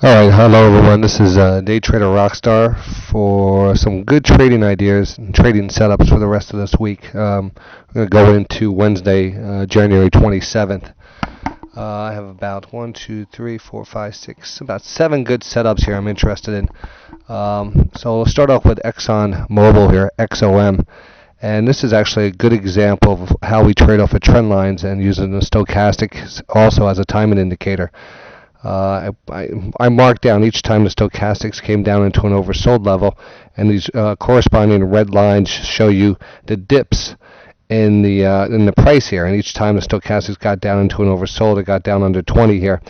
Alright, hello everyone. This is DayTraderRockStar for some good trading ideas and trading setups for the rest of this week. I'm going to go into Wednesday, January 27th. I have about 1, 2, 3, 4, 5, 6, about 7 good setups here I'm interested in. So we'll start off with Exxon Mobil here, XOM. And this is actually a good example of how we trade off of trend lines and using the stochastic also as a timing indicator. I marked down each time the stochastics came down into an oversold level, and these corresponding red lines show you the dips in the price here. And each time the stochastics got down into an oversold, it got down under 20 here.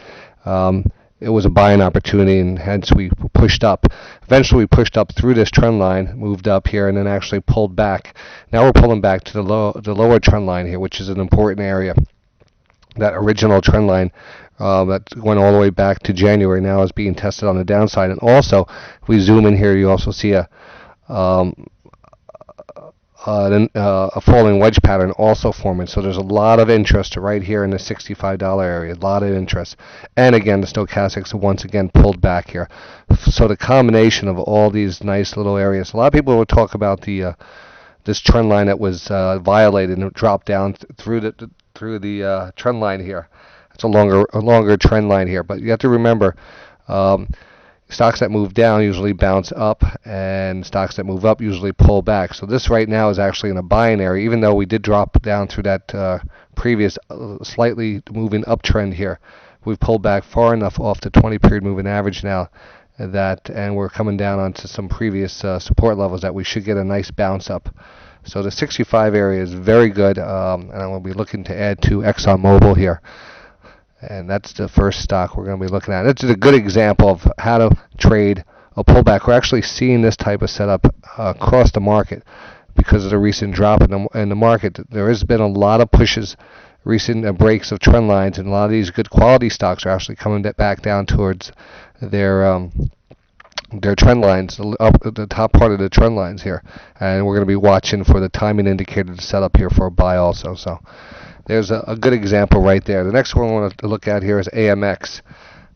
It was a buying opportunity, and hence we pushed up. Eventually, we pushed up through this trend line, moved up here, and then actually pulled back. Now we're pulling back to the lower trend line here, which is an important area. That original trend line that went all the way back to January now is being tested on the downside. And also, if we zoom in here, you also see a falling wedge pattern also forming. So there's a lot of interest right here in the $65 area, a lot of interest. And again, the stochastics once again pulled back here. So the combination of all these nice little areas. A lot of people will talk about this trend line that was violated and dropped down through the trend line here. It's a longer trend line here, but you have to remember, stocks that move down usually bounce up, and stocks that move up usually pull back. So this right now is actually in a buying area, even though we did drop down through that previous slightly moving uptrend here. We've pulled back far enough off the 20-period moving average now and we're coming down onto some previous support levels that we should get a nice bounce up. So the 65 area is very good, and I'm going to be looking to add to ExxonMobil here. And that's the first stock we're going to be looking at. It's a good example of how to trade a pullback. We're actually seeing this type of setup across the market because of the recent drop in the market. There has been a lot of pushes, recent breaks of trend lines, and a lot of these good quality stocks are actually coming back down towards their trend lines, up the top part of the trend lines here. And we're going to be watching for the timing indicator to set up here for a buy also. So there's a good example right there. The next one I want to look at here is AMX.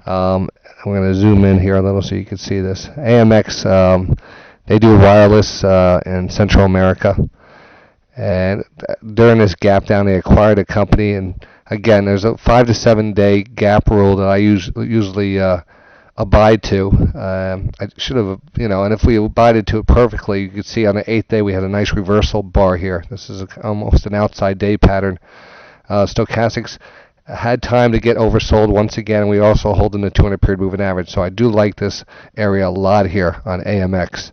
I'm going to zoom in here a little so you can see this. AMX, they do wireless in Central America. And during this gap down, they acquired a company. And again, there's a 5 to 7 day gap rule that I usually abide to. I should have, and if we abided to it perfectly, you could see on the 8th day we had a nice reversal bar here. This is almost an outside day pattern. Stochastics had time to get oversold once again. We also hold in the 200-period moving average. So I do like this area a lot here on AMX.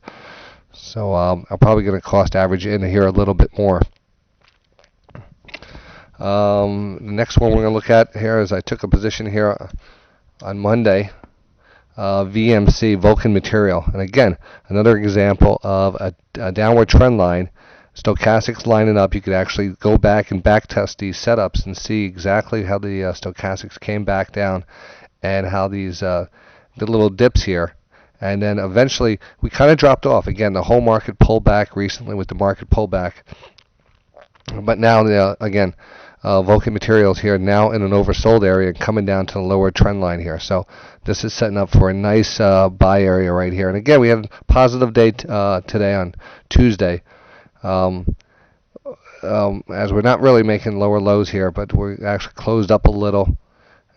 So I'm probably going to cost average in here a little bit more. The next one we're going to look at here is I took a position here on Monday. VMC, Vulcan Material. And again, another example of a downward trend line. Stochastics lining up. You could actually go back and back test these setups and see exactly how the stochastics came back down and how these the little dips here. And then eventually we kind of dropped off. Again, the whole market pulled back recently with the market pullback. But now, again, Vulcan Materials here now in an oversold area coming down to the lower trend line here. So this is setting up for a nice buy area right here. And again, we have a positive day today on Tuesday. As we're not really making lower lows here, but we actually closed up a little.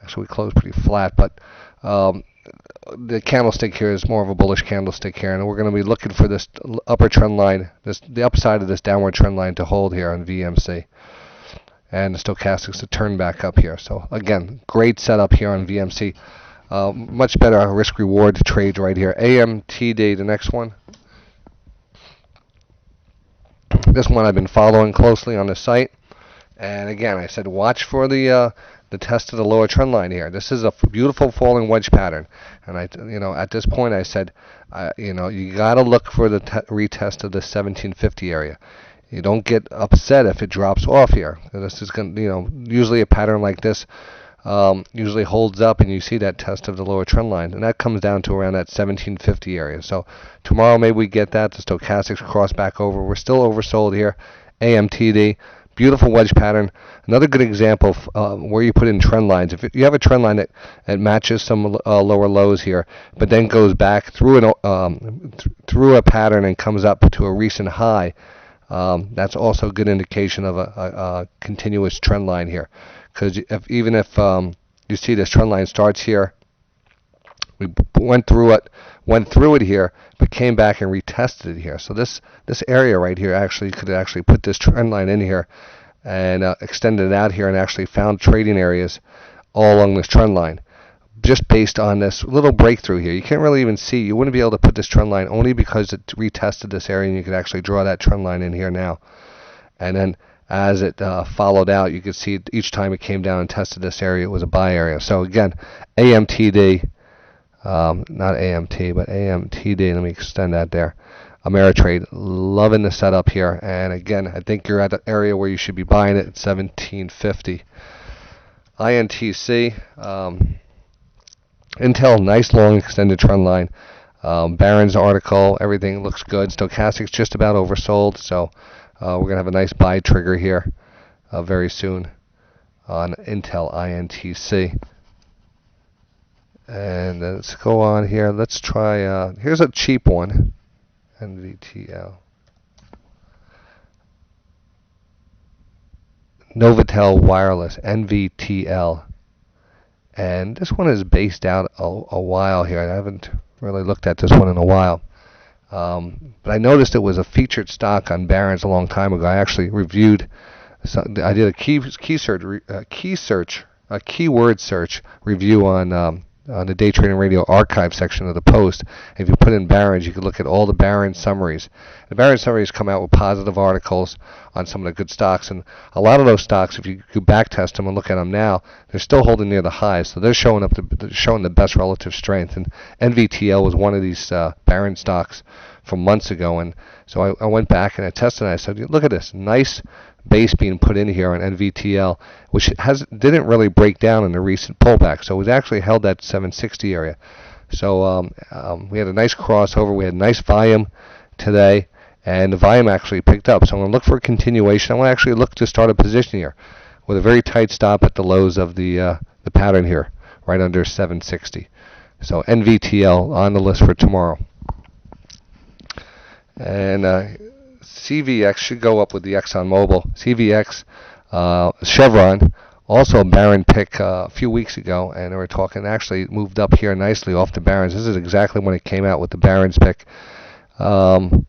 Actually, we closed pretty flat, but the candlestick here is more of a bullish candlestick here, and we're going to be looking for this upper trend line, the upside of this downward trend line to hold here on VMC, and the stochastics to turn back up here. So again, great setup here on VMC. Much better risk-reward trade right here. AMTD, the next one. This one I've been following closely on the site, and again, I said watch for the test of the lower trend line here. This is a beautiful falling wedge pattern, and at this point I said, you got to look for the retest of the 1750 area. You don't get upset if it drops off here. This is going, usually a pattern like this usually holds up, and you see that test of the lower trend line, and that comes down to around that 1750 area. So tomorrow maybe we get that. The stochastics cross back over. We're still oversold here. AMTD, Beautiful wedge pattern. Another good example of where you put in trend lines. If you have a trend line that matches some lower lows here, but then goes back through through a pattern and comes up to a recent high, that's also a good indication of a continuous trend line here. Because even if you see this trend line starts here, we went through it here, but came back and retested it here. So this area right here could actually put this trend line in here and extended it out here and actually found trading areas all along this trend line. Just based on this little breakthrough here. You can't really even see. You wouldn't be able to put this trend line only because it retested this area, and you could actually draw that trend line in here now. And then as it followed out, you could see each time it came down and tested this area, it was a buy area. So again, AMTD, not AMT, but AMTD, let me extend that there. Ameritrade, loving the setup here. And again, I think you're at the area where you should be buying it at 1750. INTC, Intel, nice long extended trend line. Barron's article, everything looks good. Stochastics just about oversold, so we're going to have a nice buy trigger here very soon on Intel INTC. And let's go on here. Let's try, here's a cheap one, NVTL. Novotel Wireless, NVTL. And this one is based out a while here. I haven't really looked at this one in a while. But I noticed it was a featured stock on Barron's a long time ago. I actually reviewed, I did a keyword search review on the Day Trading Radio archive section of the Post. If you put in Barron's, you can look at all the Barron's summaries. The Barron's summaries come out with positive articles on some of the good stocks, and a lot of those stocks, if you back test them and look at them now, they're still holding near the highs, so they're showing the best relative strength. And NVTL was one of these Barron's stocks from months ago, and so I went back and I tested and I said, look at this nice base being put in here on NVTL, which didn't really break down in the recent pullback, so it was actually held at 760 area. So we had a nice crossover, we had nice volume today, and the volume actually picked up. So I'm going to look for a continuation. I want to actually look to start a position here with a very tight stop at the lows of the pattern here, right under 760. So NVTL on the list for tomorrow. And CVX should go up with the ExxonMobil. CVX, Chevron, also a Barron pick a few weeks ago, and they were talking, actually moved up here nicely off the Barron's. This is exactly when it came out with the Barron's pick. On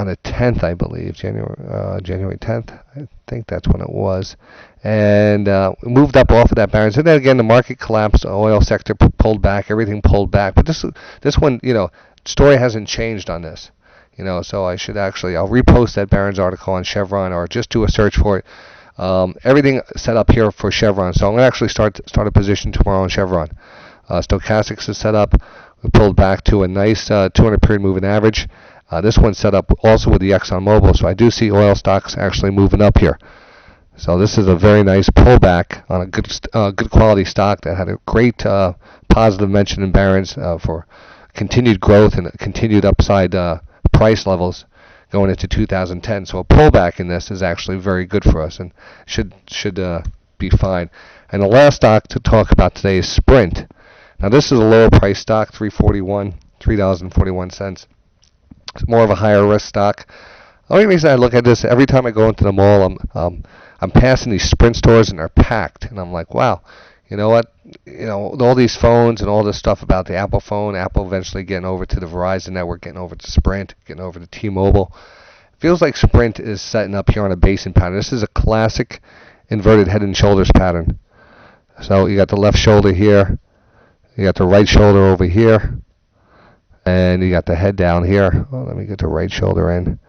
the 10th, I believe, January 10th, I think that's when it was, and moved up off of that Barron's. And then again, the market collapsed, the oil sector pulled back, everything pulled back. But this one, story hasn't changed on this. So I should I'll repost that Barron's article on Chevron, or just do a search for it. Everything set up here for Chevron. So I'm going to actually start a position tomorrow on Chevron. Stochastics is set up. We pulled back to a nice 200 period moving average. This one's set up also with the ExxonMobil. So I do see oil stocks actually moving up here. So this is a very nice pullback on a good quality stock that had a great positive mention in Barron's for continued growth and continued upside price levels going into 2010. So a pullback in this is actually very good for us and should be fine. And the last stock to talk about today is Sprint. Now this is a lower price stock, $3.41. It's more of a higher risk stock. The only reason I look at this, every time I go into the mall, I'm passing these Sprint stores and they're packed, and I'm like, wow, you know what? All these phones and all this stuff about the Apple phone, Apple eventually getting over to the Verizon network, getting over to Sprint, getting over to T-Mobile. Feels like Sprint is setting up here on a basin pattern. This is a classic inverted head and shoulders pattern. So you got the left shoulder here, you got the right shoulder over here, and you got the head down here. Well, let me get the right shoulder in.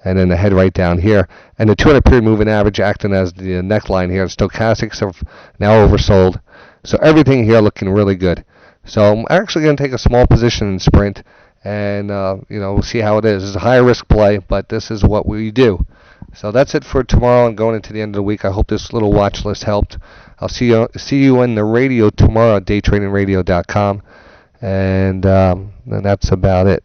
And then the head right down here. And the 200 period moving average acting as the neckline here. The stochastics are now oversold. So everything here looking really good. So I'm actually going to take a small position in Sprint. And, we'll see how it is. It's a high risk play, but this is what we do. So that's it for tomorrow and going into the end of the week. I hope this little watch list helped. I'll see you in the radio tomorrow at DayTradingRadio.com. And that's about it.